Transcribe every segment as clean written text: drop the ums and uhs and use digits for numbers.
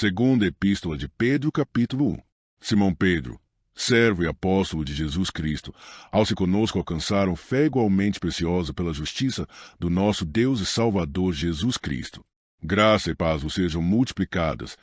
Segunda Epístola de Pedro, capítulo 1. Simão Pedro, servo e apóstolo de Jesus Cristo, aos que conosco alcançaram fé igualmente preciosa pela justiça do nosso Deus e Salvador Jesus Cristo. Graça e paz vos sejam multiplicadas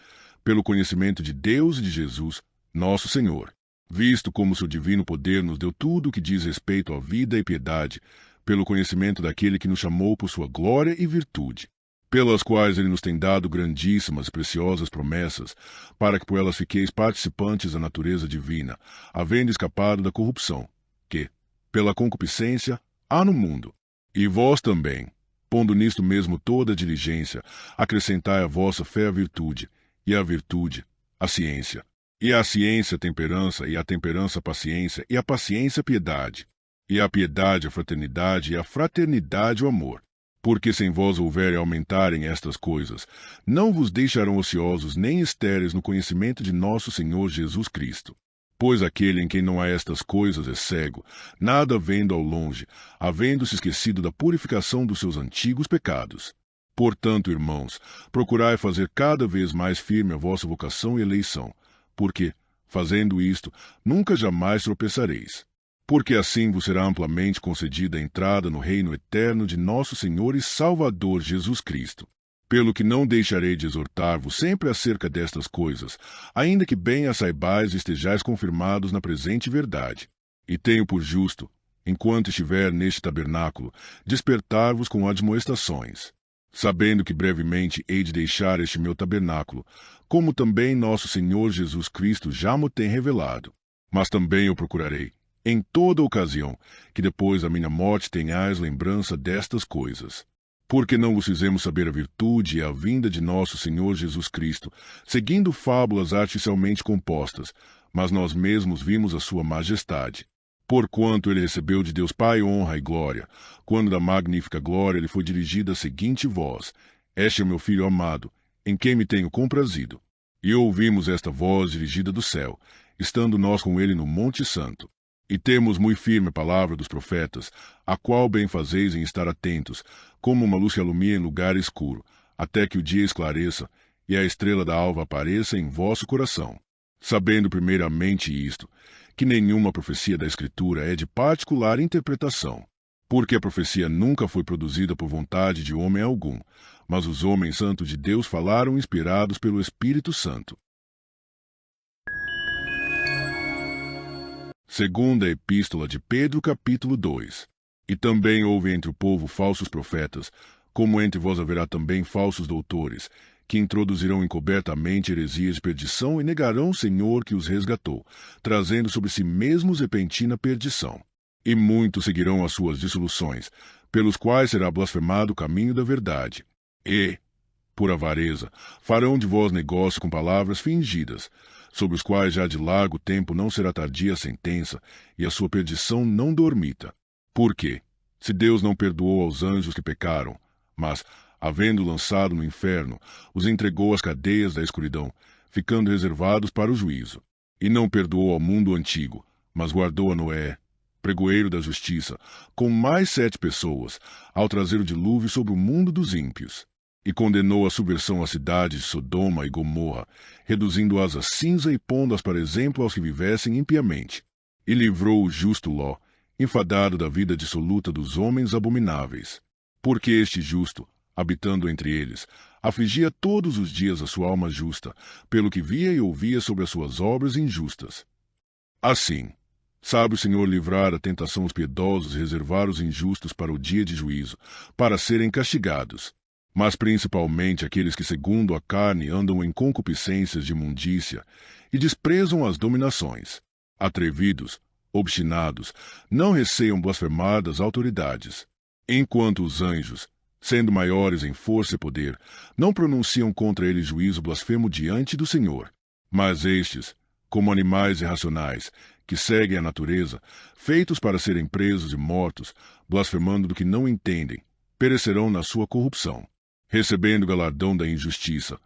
pelo conhecimento de Deus e de Jesus, nosso Senhor, visto como seu divino poder nos deu tudo o que diz respeito à vida e piedade, pelo conhecimento daquele que nos chamou por sua glória e virtude, pelas quais ele nos tem dado grandíssimas e preciosas promessas, para que por elas fiqueis participantes da natureza divina, havendo escapado da corrupção, que, pela concupiscência, há no mundo. E vós também, pondo nisto mesmo toda a diligência, acrescentai à vossa fé a virtude, e a virtude, a ciência, e a ciência a temperança, e a temperança a paciência, e a paciência a piedade, e a piedade a fraternidade, e a fraternidade o amor. Porque sem vós houverem aumentarem estas coisas, não vos deixarão ociosos nem estéreis no conhecimento de nosso Senhor Jesus Cristo. Pois aquele em quem não há estas coisas é cego, nada vendo ao longe, havendo-se esquecido da purificação dos seus antigos pecados. Portanto, irmãos, procurai fazer cada vez mais firme a vossa vocação e eleição, porque, fazendo isto, nunca jamais tropeçareis. Porque assim vos será amplamente concedida a entrada no reino eterno de nosso Senhor e Salvador Jesus Cristo. Pelo que não deixarei de exortar-vos sempre acerca destas coisas, ainda que bem as saibais e estejais confirmados na presente verdade. E tenho por justo, enquanto estiver neste tabernáculo, despertar-vos com admoestações, sabendo que brevemente hei de deixar este meu tabernáculo, como também nosso Senhor Jesus Cristo já mo tem revelado. Mas também eu procurarei, em toda ocasião, que depois da minha morte tenhais lembrança destas coisas. Porque não vos fizemos saber a virtude e a vinda de nosso Senhor Jesus Cristo, seguindo fábulas artificialmente compostas, mas nós mesmos vimos a sua majestade. Porquanto ele recebeu de Deus Pai honra e glória, quando da magnífica glória lhe foi dirigida a seguinte voz: Este é o meu Filho amado, em quem me tenho comprazido. E ouvimos esta voz dirigida do céu, estando nós com ele no Monte Santo. E temos muito firme a palavra dos profetas, a qual bem fazeis em estar atentos, como uma luz que alumia em lugar escuro, até que o dia esclareça e a estrela da alva apareça em vosso coração. Sabendo primeiramente isto, que nenhuma profecia da Escritura é de particular interpretação, porque a profecia nunca foi produzida por vontade de homem algum, mas os homens santos de Deus falaram inspirados pelo Espírito Santo. Segunda Epístola de Pedro, capítulo 2. E também houve entre o povo falsos profetas, como entre vós haverá também falsos doutores, que introduzirão encobertamente heresias de perdição e negarão o Senhor que os resgatou, trazendo sobre si mesmos repentina perdição. E muitos seguirão as suas dissoluções, pelos quais será blasfemado o caminho da verdade. E, por avareza, farão de vós negócio com palavras fingidas, sobre os quais já de largo tempo não será tardia a sentença, e a sua perdição não dormita. Porque, se Deus não perdoou aos anjos que pecaram, mas, havendo lançado no inferno, os entregou às cadeias da escuridão, ficando reservados para o juízo, e não perdoou ao mundo antigo, mas guardou a Noé, pregoeiro da justiça, com mais 7 pessoas, ao trazer o dilúvio sobre o mundo dos ímpios, e condenou a subversão às cidades de Sodoma e Gomorra, reduzindo-as a cinza e pondo-as para exemplo aos que vivessem impiamente. E livrou o justo Ló, enfadado da vida dissoluta dos homens abomináveis. Porque este justo, habitando entre eles, afligia todos os dias a sua alma justa, pelo que via e ouvia sobre as suas obras injustas. Assim, sabe o Senhor livrar a tentação os piedosos e reservar os injustos para o dia de juízo, para serem castigados. Mas principalmente aqueles que segundo a carne andam em concupiscências de imundícia e desprezam as dominações. Atrevidos, obstinados, não receiam blasfemar das autoridades. Enquanto os anjos, sendo maiores em força e poder, não pronunciam contra eles juízo blasfemo diante do Senhor. Mas estes, como animais irracionais, que seguem a natureza, feitos para serem presos e mortos, blasfemando do que não entendem, perecerão na sua corrupção, recebendo o galardão da injustiça,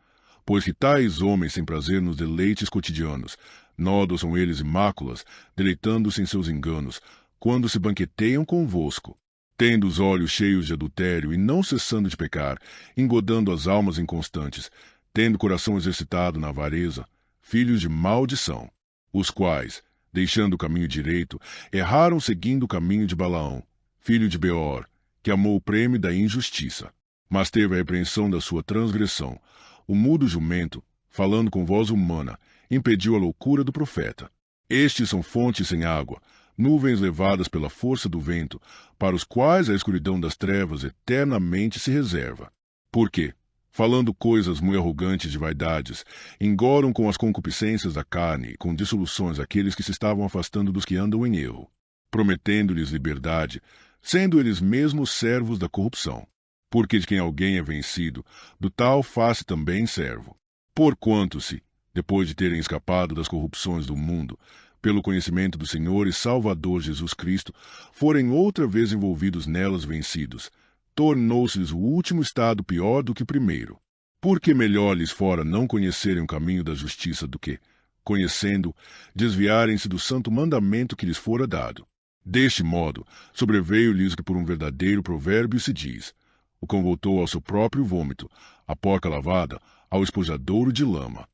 pois que tais homens têm prazer nos deleites cotidianos, nódos são eles e máculas, deleitando-se em seus enganos, quando se banqueteiam convosco, tendo os olhos cheios de adultério e não cessando de pecar, engodando as almas inconstantes, tendo coração exercitado na avareza, filhos de maldição, os quais, deixando o caminho direito, erraram seguindo o caminho de Balaão, filho de Beor, que amou o prêmio da injustiça, mas teve a repreensão da sua transgressão. O mudo jumento, falando com voz humana, impediu a loucura do profeta. Estes são fontes sem água, nuvens levadas pela força do vento, para os quais a escuridão das trevas eternamente se reserva. Porque, falando coisas muito arrogantes de vaidades, engoram com as concupiscências da carne e com dissoluções aqueles que se estavam afastando dos que andam em erro, prometendo-lhes liberdade, sendo eles mesmos servos da corrupção. Porque de quem alguém é vencido, do tal faz-se também servo. Porquanto se, depois de terem escapado das corrupções do mundo, pelo conhecimento do Senhor e Salvador Jesus Cristo, forem outra vez envolvidos nelas vencidos, tornou-se-lhes o último estado pior do que o primeiro. Porque melhor lhes fora não conhecerem o caminho da justiça do que, conhecendo, desviarem-se do santo mandamento que lhes fora dado. Deste modo, sobreveio-lhes que por um verdadeiro provérbio se diz: o cão voltou ao seu próprio vômito, a porca lavada ao espojadouro de lama.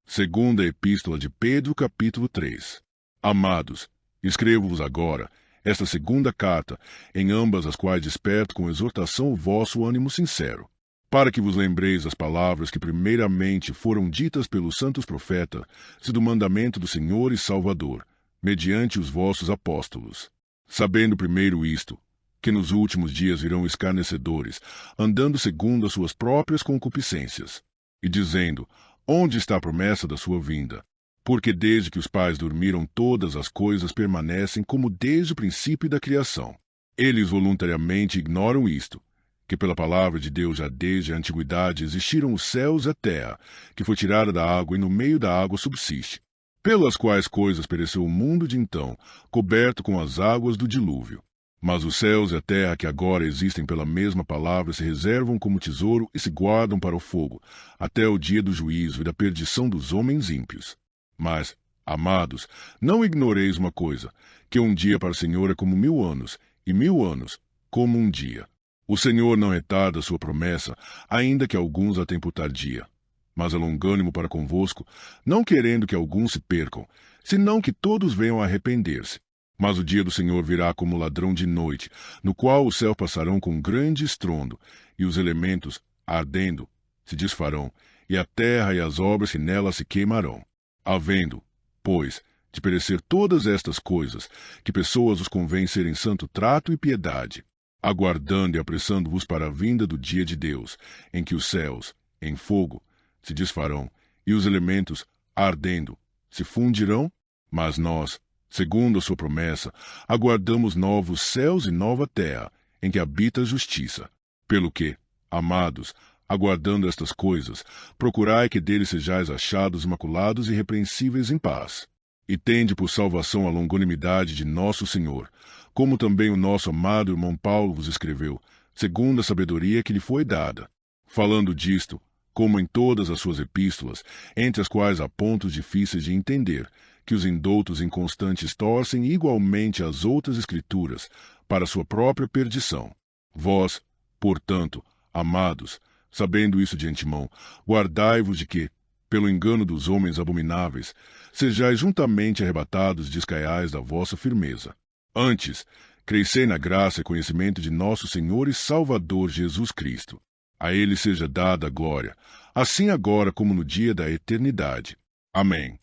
Segunda Epístola de Pedro, capítulo 3. Amados, escrevo-vos agora esta segunda carta, em ambas as quais desperto com exortação o vosso ânimo sincero, para que vos lembreis as palavras que primeiramente foram ditas pelos santos profetas, se do mandamento do Senhor e Salvador, mediante os vossos apóstolos. Sabendo primeiro isto, que nos últimos dias virão escarnecedores, andando segundo as suas próprias concupiscências, e dizendo: onde está a promessa da sua vinda? Porque desde que os pais dormiram todas as coisas permanecem como desde o princípio da criação. Eles voluntariamente ignoram isto, que pela palavra de Deus já desde a antiguidade existiram os céus e a terra, que foi tirada da água e no meio da água subsiste, pelas quais coisas pereceu o mundo de então, coberto com as águas do dilúvio. Mas os céus e a terra que agora existem pela mesma palavra se reservam como tesouro e se guardam para o fogo, até o dia do juízo e da perdição dos homens ímpios. Mas, amados, não ignoreis uma coisa, que um dia para o Senhor é como 1000 anos, e 1000 anos como um dia. O Senhor não retarda a sua promessa, ainda que alguns a tenham por tardia, mas é longânimo para convosco, não querendo que alguns se percam, senão que todos venham a arrepender-se. Mas o dia do Senhor virá como ladrão de noite, no qual os céus passarão com grande estrondo, e os elementos, ardendo, se desfarão, e a terra e as obras que nela se queimarão. Havendo, pois, de perecer todas estas coisas, que pessoas os convém serem santo trato e piedade, aguardando e apressando-vos para a vinda do dia de Deus, em que os céus, em fogo, se desfarão, e os elementos, ardendo, se fundirão, mas nós, segundo a sua promessa, aguardamos novos céus e nova terra, em que habita a justiça. Pelo que, amados, aguardando estas coisas, procurai que deles sejais achados imaculados e irrepreensíveis em paz. E tende por salvação a longanimidade de nosso Senhor, como também o nosso amado irmão Paulo vos escreveu, segundo a sabedoria que lhe foi dada. Falando disto, como em todas as suas epístolas, entre as quais há pontos difíceis de entender, que os indoutos inconstantes torcem igualmente as outras escrituras, para sua própria perdição. Vós, portanto, amados, sabendo isso de antemão, guardai-vos de que, pelo engano dos homens abomináveis, sejais juntamente arrebatados e descaiais da vossa firmeza. Antes, crescei na graça e conhecimento de nosso Senhor e Salvador Jesus Cristo. A ele seja dada a glória, assim agora como no dia da eternidade. Amém.